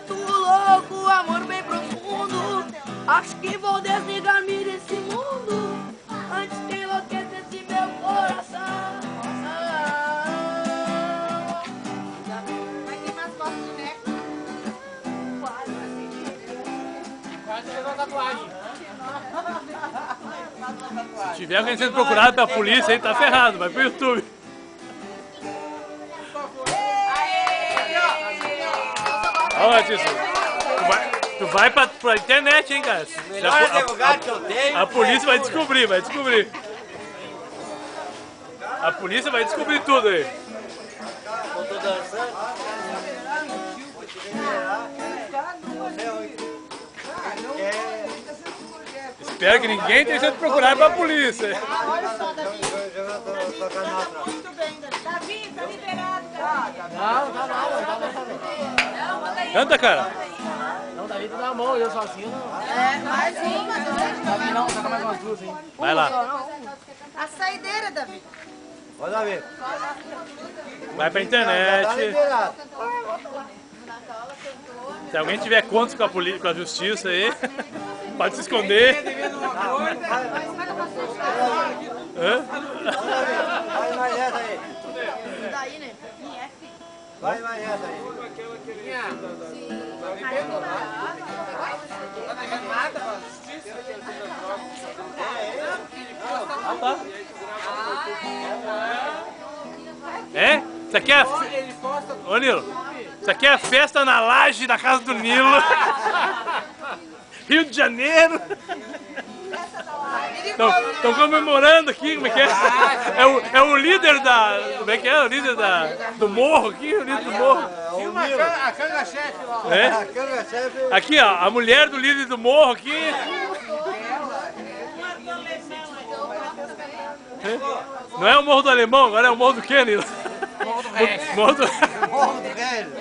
sentimento louco, amor bem profundo. Acho que vou desligar-me desse mundo antes que enlouquecesse meu coração. Vai ter mais fotos do Neco? Quase levou a tatuagem. Se tiver alguém sendo procurado pela polícia, aí tá ferrado, vai pro YouTube. Ó, Tício, tu vai pra internet, hein, cara? Melhor advogado que eu tenho. A polícia vai descobrir, vai descobrir. A polícia vai descobrir tudo aí. Eu tô dançando. Espero que ninguém tenha sido procurado pela polícia. Olha só, Davi. Muito bem, Davi. Davi, tá liberado, Davi. Não, tá não. Canta, cara. Não, Davi tá na mão, eu sozinho não. É, mais uma, Davi não, toca mais umas duas, hein. Vai lá. A saideira, Davi. Ó, Davi. Vai pra Tá internet. liberado. Se alguém tiver contas com a polícia, com a justiça aí, pode se esconder. Hã? Vai mais essa aí. Daí, né? Vai mais essa aí. Ah, tá. É? Isso aqui é... Ô, Nilo, isso aqui é festa na laje da casa do Nilo. Rio de Janeiro. Estão comemorando aqui, como é que é? É o líder da... Como é que é? O líder do morro aqui, o líder do morro. A canga-chefe lá. É? A canga-chefe. Aqui, ó, a mulher do líder do morro aqui. Não é o Morro do Alemão, agora é o Morro do quê, Nilo? Morro do Reis. Morro do... Morro do Velho.